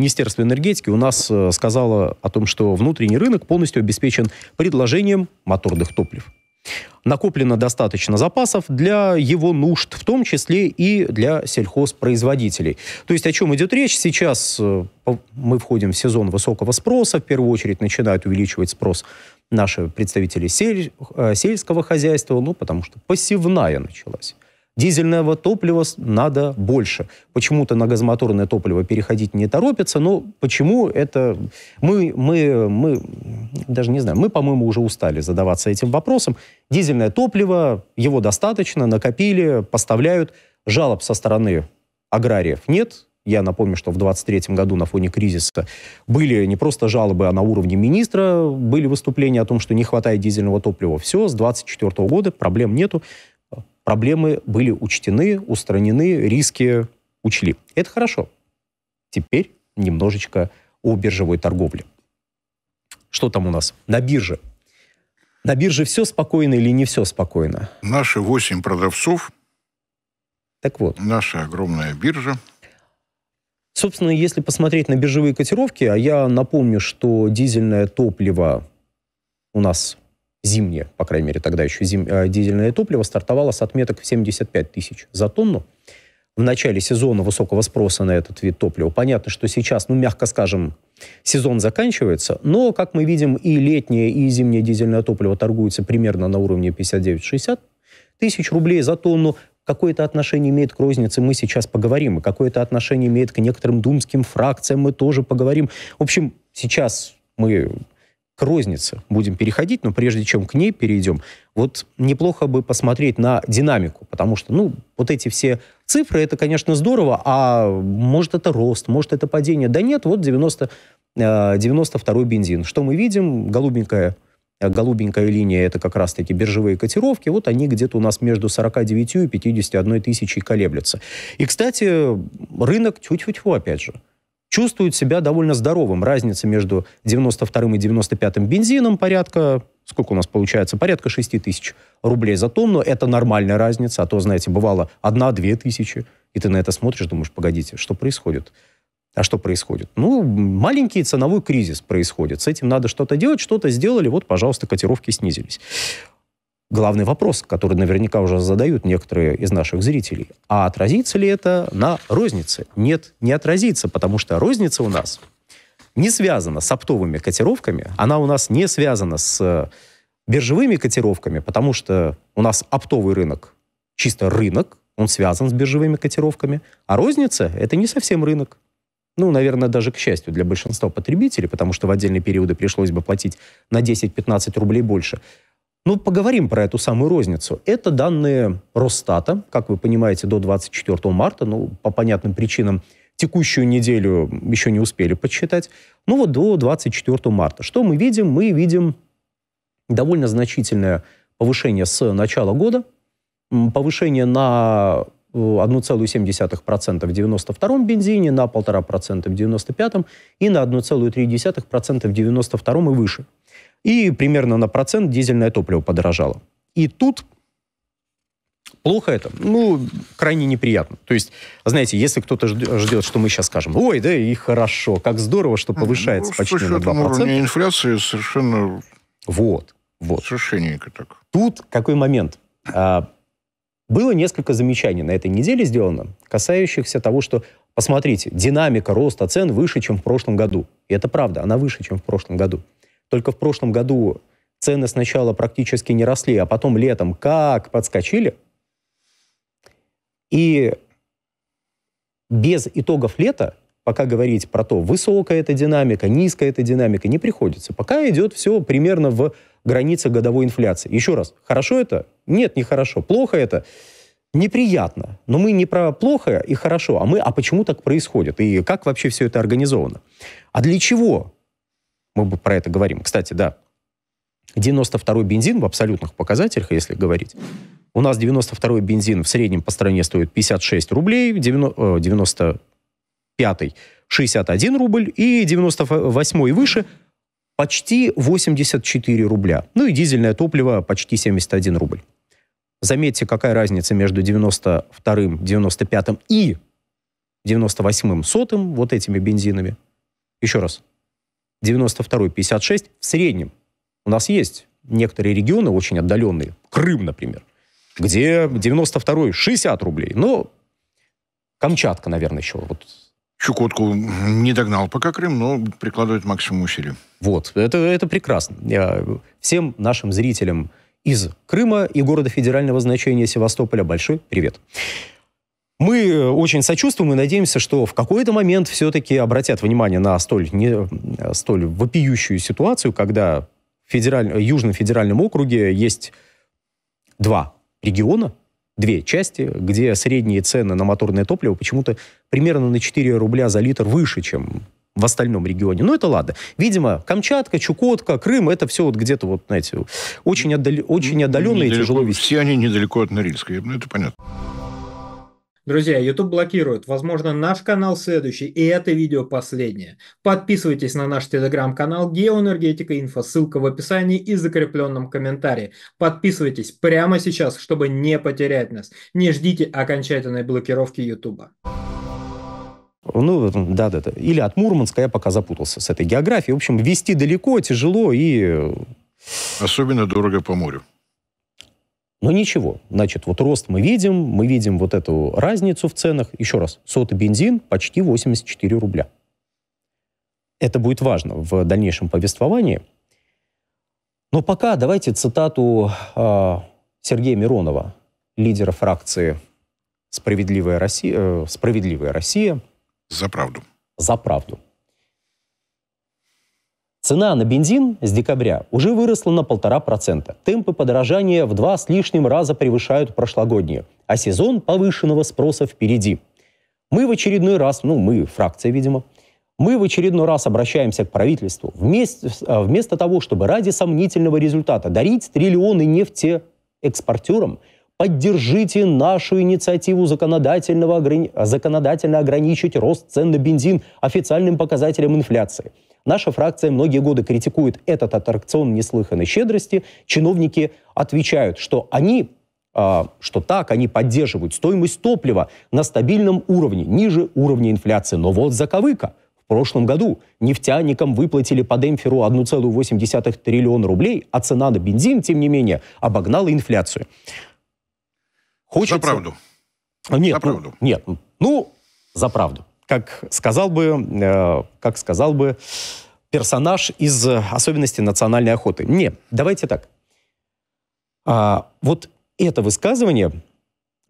Министерство энергетики у нас сказало о том, что внутренний рынок полностью обеспечен предложением моторных топлив. Накоплено достаточно запасов для его нужд, в том числе и для сельхозпроизводителей. То есть о чем идет речь? Сейчас мы входим в сезон высокого спроса. В первую очередь начинают увеличивать спрос наши представители сельского хозяйства, потому что посевная началась. Дизельного топлива надо больше. Почему-то на газомоторное топливо переходить не торопятся, но почему это... Мы даже не знаем, мы, по-моему, уже устали задаваться этим вопросом. Дизельное топливо, его достаточно, накопили, поставляют. Жалоб со стороны аграриев нет. Я напомню, что в 2023 году на фоне кризиса были не просто жалобы, а на уровне министра были выступления о том, что не хватает дизельного топлива. Все, с 2024 года проблем нету. Проблемы были учтены, устранены, риски учли. Это хорошо. Теперь немножечко о биржевой торговле. Что там у нас на бирже? На бирже все спокойно или не все спокойно? Наши 8 продавцов. Так вот. Наша огромная биржа. Собственно, если посмотреть на биржевые котировки, а я напомню, что дизельное топливо у нас... зимнее, по крайней мере, тогда еще дизельное топливо стартовало с отметок в 75 тысяч за тонну. В начале сезона высокого спроса на этот вид топлива. Понятно, что сейчас, мягко скажем, сезон заканчивается, но, как мы видим, и летнее, и зимнее дизельное топливо торгуется примерно на уровне 59-60 тысяч рублей за тонну. Какое-то отношение имеет к рознице, мы сейчас поговорим. И какое-то отношение имеет к некоторым думским фракциям, мы тоже поговорим. В общем, сейчас мы... к рознице будем переходить, но прежде чем к ней перейдем, вот неплохо бы посмотреть на динамику, потому что, вот эти все цифры, это, конечно, здорово, а может это рост, может это падение. Да нет, вот 92-й бензин. Что мы видим? Голубенькая линия, это как раз-таки биржевые котировки, вот они где-то у нас между 49 и 51 тысячей колеблются. И, кстати, рынок, тьфу-тьфу-тьфу, опять же, чувствует себя довольно здоровым. Разница между 92-м и 95-м бензином порядка, сколько у нас получается, порядка 6 тысяч рублей за тонну. Это нормальная разница, а то, знаете, бывало 1-2 тысячи. И ты на это смотришь, думаешь, погодите, что происходит? А что происходит? Маленький ценовой кризис происходит. С этим надо что-то делать, что-то сделали, вот, пожалуйста, котировки снизились. Главный вопрос, который наверняка уже задают некоторые из наших зрителей. А отразится ли это на рознице? Нет, не отразится, потому что розница у нас не связана с оптовыми котировками, она у нас не связана с биржевыми котировками, потому что у нас оптовый рынок, чисто рынок, он связан с биржевыми котировками, а розница – это не совсем рынок. Наверное, даже к счастью для большинства потребителей, потому что в отдельные периоды пришлось бы платить на 10-15 рублей больше. Поговорим про эту самую розницу. Это данные Росстата, как вы понимаете, до 24 марта. По понятным причинам текущую неделю еще не успели подсчитать. До 24 марта. Что мы видим? Мы видим довольно значительное повышение с начала года. Повышение на 1,7% в 92-м бензине, на 1,5% в 95-м и на 1,3% в 92-м и выше. И примерно на процент дизельное топливо подорожало. И тут плохо это? Крайне неприятно. То есть, знаете, если кто-то ждет, что мы сейчас скажем, ой, да и хорошо, как здорово, что повышается почти на 2%. Инфляция совершенно... Вот. Совершенненько так. Тут какой момент? Было несколько замечаний на этой неделе сделано, касающихся того, что, посмотрите, динамика роста цен выше, чем в прошлом году. И это правда, она выше, чем в прошлом году. Только в прошлом году цены сначала практически не росли, а потом летом как подскочили. И без итогов лета, пока говорить про то, высокая эта динамика, низкая эта динамика, не приходится. Пока идет все примерно в границах годовой инфляции. Еще раз, хорошо это? Нет, не хорошо. Плохо это? Неприятно. Но мы не про плохо и хорошо, а почему так происходит? И как вообще все это организовано? А для чего? Мы про это говорим. Кстати, да, 92-й бензин в абсолютных показателях, если говорить, у нас 92-й бензин в среднем по стране стоит 56 рублей, 95-й 61 рубль и 98-й выше почти 84 рубля. И дизельное топливо почти 71 рубль. Заметьте, какая разница между 92-м, 95-м и 98-м сотым, вот этими бензинами. Еще раз. 92-й 56 в среднем. У нас есть некоторые регионы очень отдаленные. Крым, например, где 92-й 60 рублей. Но Камчатка, наверное, еще. Вот. Чукотку не догнал пока Крым, но прикладывает максимум усилий. Вот, это прекрасно. Всем нашим зрителям из Крыма и города федерального значения Севастополя большой привет. Мы очень сочувствуем и надеемся, что в какой-то момент все-таки обратят внимание на столь вопиющую ситуацию, когда в Южном федеральном округе есть два региона, две части, где средние цены на моторное топливо почему-то примерно на 4 рубля за литр выше, чем в остальном регионе. Но это ладно. Видимо, Камчатка, Чукотка, Крым, это все вот где-то, вот, знаете, очень отдаленно и тяжело вести. Все они недалеко от Норильска, это понятно. Друзья, YouTube блокирует. Возможно, наш канал следующий, и это видео последнее. Подписывайтесь на наш телеграм-канал Геоэнергетика Инфо. Ссылка в описании и закрепленном комментарии. Подписывайтесь прямо сейчас, чтобы не потерять нас. Не ждите окончательной блокировки YouTube. Ну, да. Или от Мурманска, я пока запутался с этой географией. В общем, везти далеко, тяжело и... Особенно дорого по морю. Но ничего. Значит, вот рост мы видим вот эту разницу в ценах. Еще раз, сотый бензин почти 84 рубля. Это будет важно в дальнейшем повествовании. Но пока давайте цитату Сергея Миронова, лидера фракции «Справедливая Россия». За правду. За правду. Цена на бензин с декабря уже выросла на 1,5%. Темпы подорожания в 2 с лишним раза превышают прошлогодние, а сезон повышенного спроса впереди. Мы в очередной раз, фракция, видимо, мы в очередной раз обращаемся к правительству. Вместо того, чтобы ради сомнительного результата дарить триллионы нефтеэкспортерам, поддержите нашу инициативу законодательно ограничить рост цен на бензин официальным показателем инфляции. Наша фракция многие годы критикует этот аттракцион неслыханной щедрости. Чиновники отвечают, что они поддерживают стоимость топлива на стабильном уровне, ниже уровня инфляции. Но вот заковыка. В прошлом году нефтяникам выплатили по демпферу 1,8 триллиона рублей, а цена на бензин, тем не менее, обогнала инфляцию. За правду. Нет, за правду. За правду. Как сказал бы персонаж из «Особенностей национальной охоты». Нет, давайте так. Вот это высказывание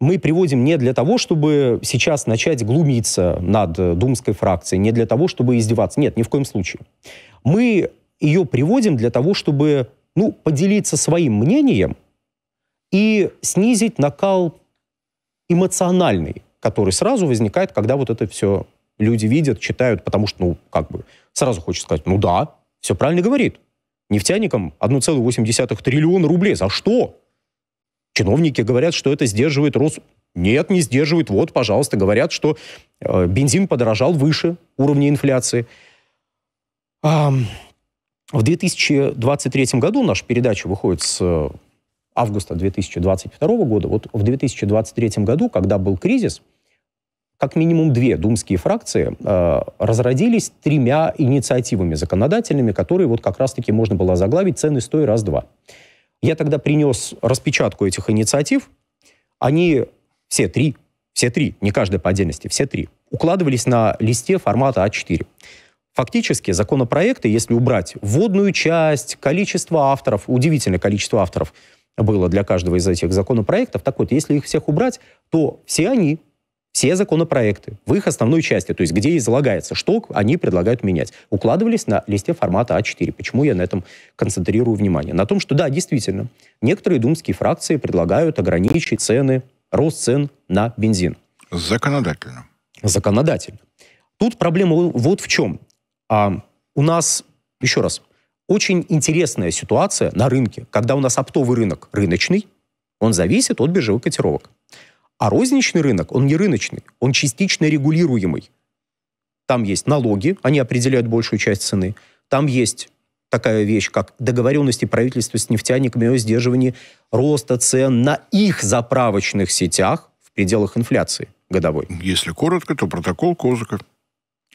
мы приводим не для того, чтобы сейчас начать глумиться над думской фракцией, не для того, чтобы издеваться. Нет, ни в коем случае. Мы ее приводим для того, чтобы поделиться своим мнением и снизить накал эмоциональный, который сразу возникает, когда вот это все люди видят, читают, потому что, сразу хочется сказать, да, все правильно говорит. Нефтяникам 1,8 триллиона рублей. За что? Чиновники говорят, что это сдерживает рост. Нет, не сдерживает. Вот, пожалуйста, говорят, что бензин подорожал выше уровня инфляции. В 2023 году наша передача выходит с августа 2022 года. Вот в 2023 году, когда был кризис, как минимум 2 думские фракции разродились 3 инициативами законодательными, которые вот как раз-таки можно было озаглавить «Цены стой, раз-два». Я тогда принес распечатку этих инициатив. Они все три, не каждая по отдельности, все 3, укладывались на листе формата А4. Фактически законопроекты, если убрать вводную часть, количество авторов, удивительное количество авторов было для каждого из этих законопроектов. Так вот, если их всех убрать, то все законопроекты в их основной части, то есть где излагается, что они предлагают менять, укладывались на листе формата А4. Почему я на этом концентрирую внимание? На том, что да, действительно, некоторые думские фракции предлагают ограничить рост цен на бензин. Законодательно. Тут проблема вот в чем. У нас, еще раз, очень интересная ситуация на рынке, когда у нас оптовый рынок рыночный, он зависит от биржевых котировок. А розничный рынок, он не рыночный, он частично регулируемый. Там есть налоги, они определяют большую часть цены. Там есть такая вещь, как договоренности правительства с нефтяниками о сдерживании роста цен на их заправочных сетях в пределах инфляции годовой. Если коротко, то протокол Козыка.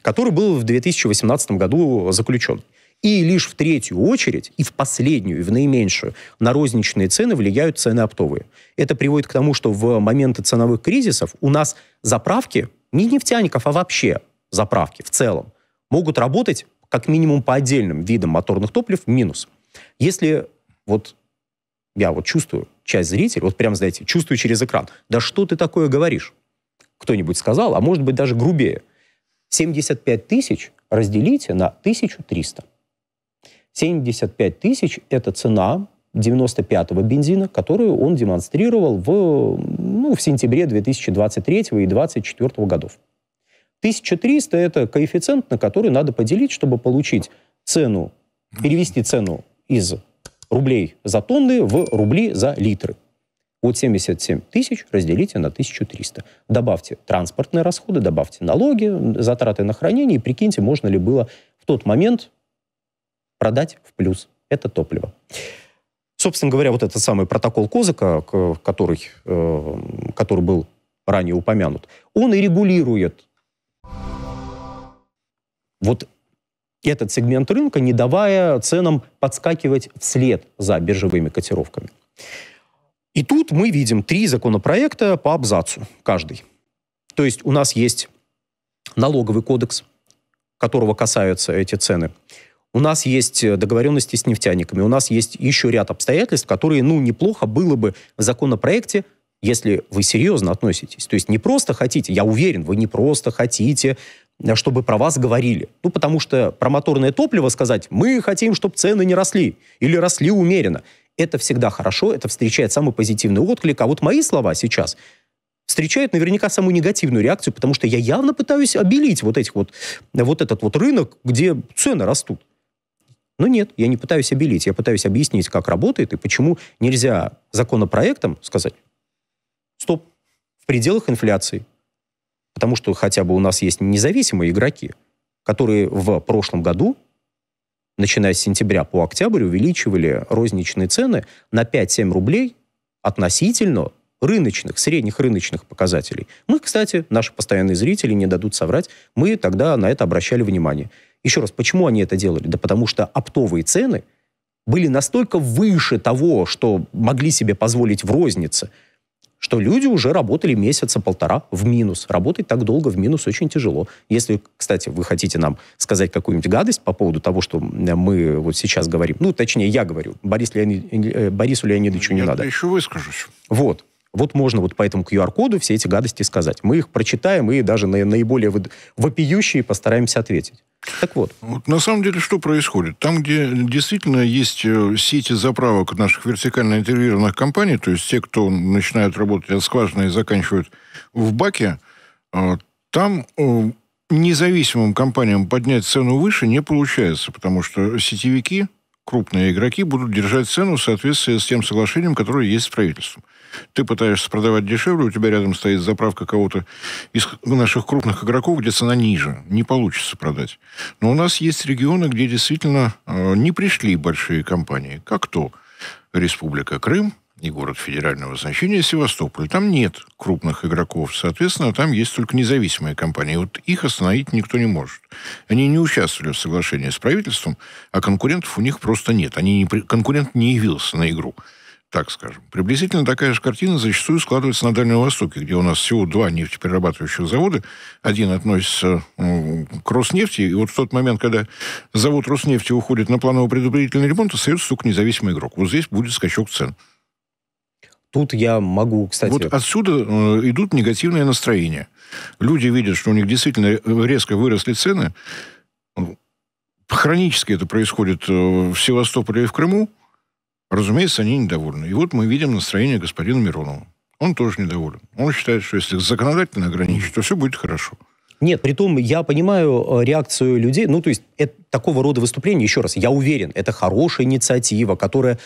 который был в 2018 году заключен. И лишь в третью очередь, и в последнюю, и в наименьшую, на розничные цены влияют цены оптовые. Это приводит к тому, что в моменты ценовых кризисов у нас заправки, не нефтяников, а вообще заправки в целом, могут работать как минимум по отдельным видам моторных топлив в минус. Если вот я вот чувствую, часть зрителей, вот прям, знаете, чувствую через экран, да что ты такое говоришь? Кто-нибудь сказал, а может быть даже грубее. 75 тысяч разделите на 1300. 75 тысяч – это цена 95-го бензина, которую он демонстрировал в сентябре 2023 и 2024 годов. 1300 – это коэффициент, на который надо поделить, чтобы получить цену, перевести цену из рублей за тонны в рубли за литры. Вот 77 тысяч разделите на 1300. Добавьте транспортные расходы, добавьте налоги, затраты на хранение, и прикиньте, можно ли было в тот момент продать в плюс это топливо. Собственно говоря, вот этот самый протокол Козака, который был ранее упомянут, он и регулирует вот этот сегмент рынка, не давая ценам подскакивать вслед за биржевыми котировками. И тут мы видим 3 законопроекта по абзацу каждый. То есть у нас есть налоговый кодекс, которого касаются эти цены. У нас есть договоренности с нефтяниками. У нас есть еще ряд обстоятельств, которые, неплохо было бы в законопроекте, если вы серьезно относитесь. То есть не просто хотите, я уверен, вы не просто хотите, чтобы про вас говорили. Потому что про моторное топливо сказать, мы хотим, чтобы цены не росли или росли умеренно. Это всегда хорошо, это встречает самый позитивный отклик. А вот мои слова сейчас встречают наверняка самую негативную реакцию, потому что я явно пытаюсь обелить вот этот рынок, где цены растут. Но нет, я не пытаюсь обелить, я пытаюсь объяснить, как работает и почему нельзя законопроектом сказать «стоп» в пределах инфляции. Потому что хотя бы у нас есть независимые игроки, которые в прошлом году, начиная с сентября по октябрь, увеличивали розничные цены на 5-7 рублей относительно рыночных, средних рыночных показателей. Мы, кстати, наши постоянные зрители не дадут соврать, мы тогда на это обращали внимание. Еще раз, почему они это делали? Да потому что оптовые цены были настолько выше того, что могли себе позволить в рознице, что люди уже работали месяца полтора в минус. Работать так долго в минус очень тяжело. Если, кстати, вы хотите нам сказать какую-нибудь гадость по поводу того, что мы вот сейчас говорим, точнее, я говорю, Борису Леонидовичу не надо. Я еще выскажусь. Вот можно вот по этому QR-коду все эти гадости сказать. Мы их прочитаем и даже на наиболее вопиющие постараемся ответить. Так вот. На самом деле, что происходит? Там, где действительно есть сети заправок наших вертикально интегрированных компаний, то есть те, кто начинают работать от скважины и заканчивают в баке, там независимым компаниям поднять цену выше не получается, потому что сетевики, крупные игроки, будут держать цену в соответствии с тем соглашением, которое есть с правительством. Ты пытаешься продавать дешевле, у тебя рядом стоит заправка кого-то из наших крупных игроков, где цена ниже. Не получится продать. Но у нас есть регионы, где действительно не пришли большие компании. Как то Республика Крым и город федерального значения Севастополь. Там нет крупных игроков. Соответственно, там есть только независимые компании. Вот их остановить никто не может. Они не участвовали в соглашении с правительством, а конкурентов у них просто нет. Конкурент не явился на игру. Так скажем. Приблизительно такая же картина зачастую складывается на Дальнем Востоке, где у нас всего 2 нефтеперерабатывающих завода. Один относится к Роснефти, и вот в тот момент, когда завод Роснефти уходит на планово-предупредительный ремонт, остается только независимый игрок. Вот здесь будет скачок цен. Тут я могу, кстати... Вот отсюда идут негативные настроения. Люди видят, что у них действительно резко выросли цены. Хронически это происходит в Севастополе и в Крыму. Разумеется, они недовольны. И вот мы видим настроение господина Миронова. Он тоже недоволен. Он считает, что если законодательно ограничить, то все будет хорошо. Нет, притом я понимаю реакцию людей. То есть такого рода выступления, еще раз, я уверен, это хорошая инициатива, которую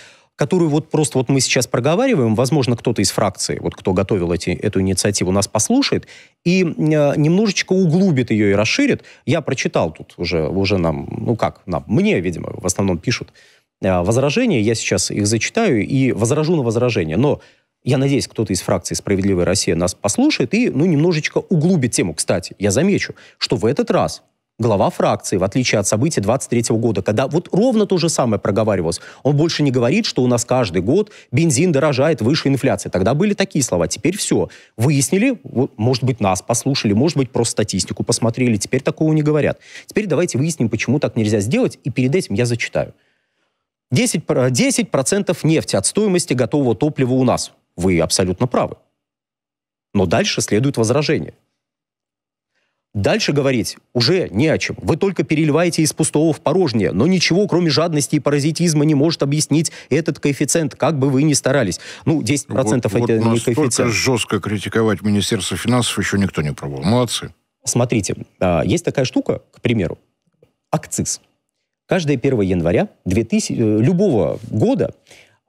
просто мы сейчас проговариваем. Возможно, кто-то из фракции, кто готовил эту инициативу, нас послушает и немножечко углубит ее и расширит. Я прочитал тут уже нам, мне, видимо, в основном пишут возражения, я сейчас их зачитаю и возражу на возражение. Но я надеюсь, кто-то из фракции «Справедливая Россия» нас послушает и немножечко углубит тему. Кстати, я замечу, что в этот раз глава фракции, в отличие от событий 23 года, когда вот ровно то же самое проговаривалось. Он больше не говорит, что у нас каждый год бензин дорожает выше инфляции. Тогда были такие слова. Теперь все. Выяснили, может быть, нас послушали, может быть, просто статистику посмотрели. Теперь такого не говорят. Теперь давайте выясним, почему так нельзя сделать. И перед этим я зачитаю. 10% нефти от стоимости готового топлива у нас. Вы абсолютно правы. Но дальше следует возражение. Дальше говорить уже не о чем. Вы только переливаете из пустого в порожнее, но ничего, кроме жадности и паразитизма, не может объяснить этот коэффициент, как бы вы ни старались. Ну, 10% это не коэффициент. Настолько жестко критиковать Министерство финансов еще никто не пробовал. Молодцы. Смотрите, есть такая штука, к примеру, акциз. Каждое 1 января любого года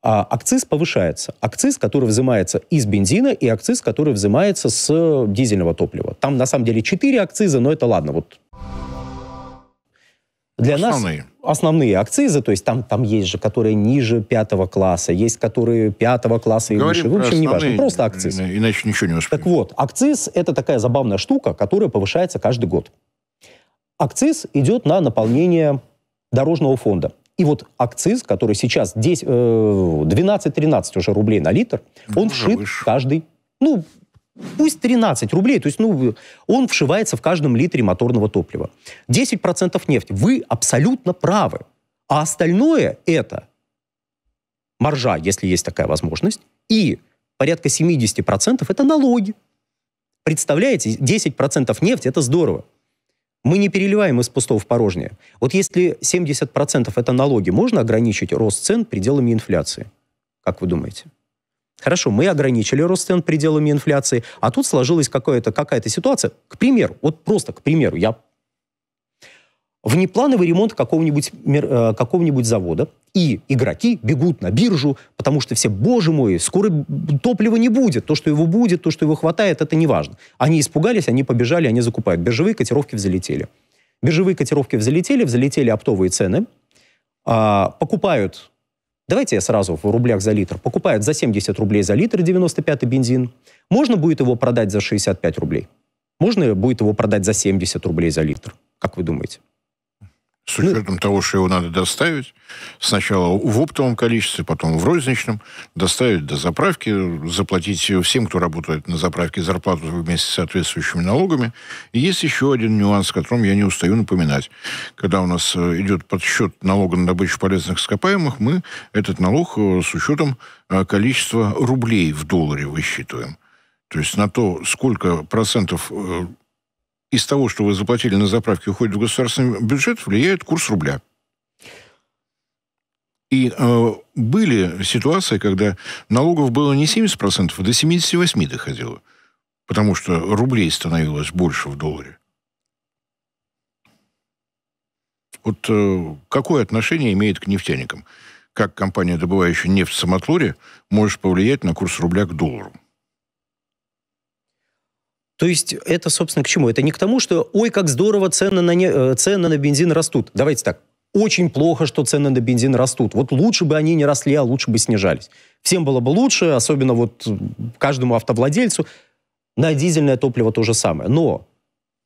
акциз повышается. Акциз, который взимается из бензина, и акциз, который взимается с дизельного топлива. Там, на самом деле, 4 акциза, но это ладно. Вот. Для основные. нас основные акцизы, то есть там есть же, которые ниже 5 класса, есть, которые 5 класса и выше. В общем, не важно, просто акциз. Иначе ничего не успеем. Так вот, акциз – это такая забавная штука, которая повышается каждый год. Акциз идет на наполнение дорожного фонда. И вот акциз, который сейчас 12-13 уже рублей на литр, он вшит в каждый, пусть 13 рублей, то есть, он вшивается в каждом литре моторного топлива. 10% нефти. Вы абсолютно правы. А остальное это маржа, если есть такая возможность, и порядка 70% это налоги. Представляете, 10% нефти это здорово. Мы не переливаем из пустого в порожнее. Вот если 70% это налоги, можно ограничить рост цен пределами инфляции? Как вы думаете? Хорошо, мы ограничили рост цен пределами инфляции, а тут сложилась какая-то ситуация. К примеру, внеплановый ремонт какого-нибудь завода, и игроки бегут на биржу, потому что все, боже мой, скоро топлива не будет. То, что его будет, то, что его хватает, это не важно. Они испугались, они побежали, они закупают. Биржевые котировки взлетели. Взлетели оптовые цены, покупают, давайте я сразу в рублях за литр, покупают за 70 рублей за литр 95-й бензин. Можно будет его продать за 65 рублей. Можно будет его продать за 70 рублей за литр. Как вы думаете? С учетом того, что его надо доставить, сначала в оптовом количестве, потом в розничном, доставить до заправки, заплатить всем, кто работает на заправке, зарплату вместе с соответствующими налогами. И есть еще один нюанс, о котором я не устаю напоминать. Когда у нас идет подсчет налога на добычу полезных ископаемых, мы этот налог с учетом количества рублей в долларе высчитываем. То есть на то, сколько процентов из того, что вы заплатили на заправке, уходит в государственный бюджет, влияет курс рубля. И были ситуации, когда налогов было не 70%, а до 78% доходило. Потому что рублей становилось больше в долларе. Вот какое отношение имеет к нефтяникам? Как компания, добывающая нефть в Самотлоре, может повлиять на курс рубля к доллару? То есть это, собственно, к чему? Это не к тому, что, ой, как здорово, цены на бензин растут. Давайте так. Очень плохо, что цены на бензин растут. Вот лучше бы они не росли, а лучше бы снижались. Всем было бы лучше, особенно вот каждому автовладельцу. На дизельное топливо то же самое. Но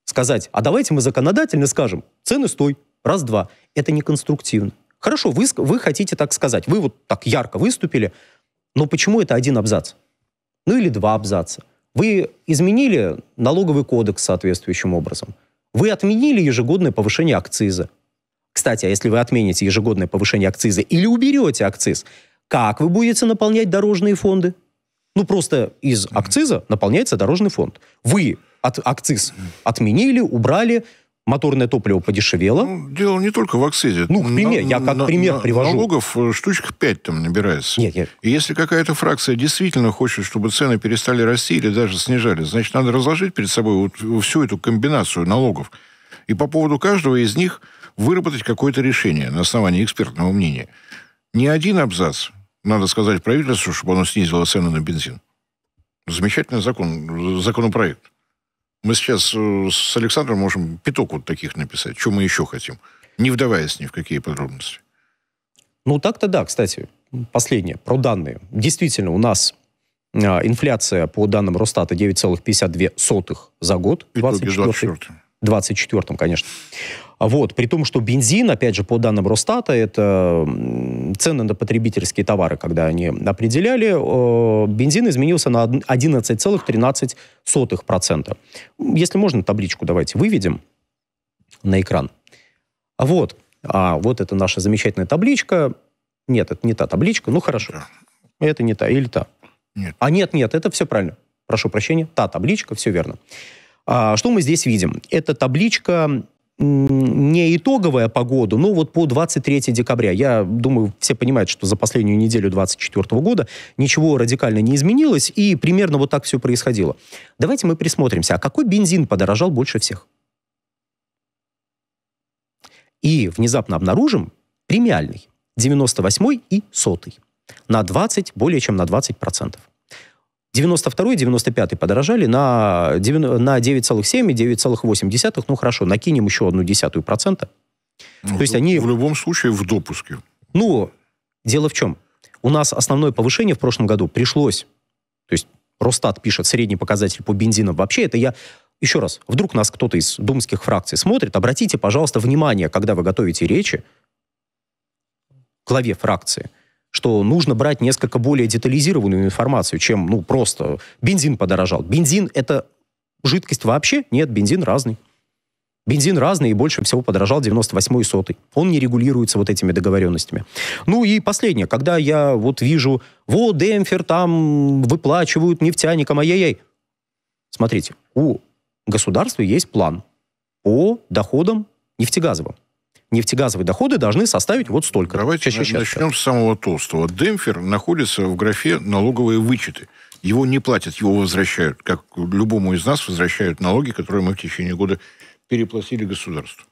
сказать, а давайте мы законодательно скажем, цены стой, раз-два. Это не конструктивно. Хорошо, вы хотите так сказать. Вы вот так ярко выступили. Но почему это один абзац? Или 2 абзаца? Вы изменили налоговый кодекс соответствующим образом. Вы отменили ежегодное повышение акциза. Кстати, а если вы отмените ежегодное повышение акциза или уберете акциз, как вы будете наполнять дорожные фонды? Просто из акциза наполняется дорожный фонд. Вы акциз отменили, убрали, моторное топливо подешевело. Дело не только в акцизе. Я как пример привожу. Налогов штучек 5 там набирается. Нет. И если какая-то фракция действительно хочет, чтобы цены перестали расти или даже снижались, значит, надо разложить перед собой всю эту комбинацию налогов. И по поводу каждого из них выработать какое-то решение на основании экспертного мнения. Не один абзац, надо сказать правительству, чтобы оно снизило цены на бензин. Замечательный законопроект. Мы сейчас с Александром можем пяток вот таких написать. Что мы еще хотим? Не вдаваясь ни в какие подробности. Так-то да, кстати. Последнее, про данные. Действительно, у нас инфляция по данным Росстата 9,52 за год. Итоги 24. 24-м, конечно. Вот, при том, что бензин, опять же, по данным Росстата, это цены на потребительские товары, когда они определяли, бензин изменился на 11,13%. Если можно, табличку давайте выведем на экран. Вот это наша замечательная табличка. Нет, это не та табличка. Ну, хорошо. Да. Это не та. Или та? Нет. Нет, это все правильно. Прошу прощения. Та табличка, все верно. Что мы здесь видим? Это табличка не итоговая по году, но вот по 23 декабря. Я думаю, все понимают, что за последнюю неделю 2024 года ничего радикально не изменилось, и примерно вот так все происходило. Давайте мы присмотримся, а какой бензин подорожал больше всех? И внезапно обнаружим премиальный, 98-й и 100-й. Более чем на 20%. 92-й, 95-й подорожали на 9,7 и 9,8. Ну, хорошо, накинем еще 0,1%. То есть они... В любом случае в допуске. Ну, дело в чем? У нас основное повышение в прошлом году пришлось. То есть Росстат пишет средний показатель по бензинам. Вообще это я... Еще раз, вдруг нас кто-то из думских фракций смотрит, обратите, пожалуйста, внимание, когда вы готовите речи к главе фракции, что нужно брать несколько более детализированную информацию, чем, просто бензин подорожал. Бензин – это жидкость вообще? Нет, бензин разный. Бензин разный, и больше всего подорожал 98-й и 100-й. Он не регулируется вот этими договоренностями. Ну и последнее, когда я вижу, демпфер там выплачивают нефтяникам, ай-яй-яй. Смотрите, у государства есть план по доходам нефтегазовым. Нефтегазовые доходы должны составить вот столько. Давайте начнем с самого толстого. Демпфер находится в графе «налоговые вычеты». Его не платят, его возвращают. Как любому из нас возвращают налоги, которые мы в течение года переплатили государству.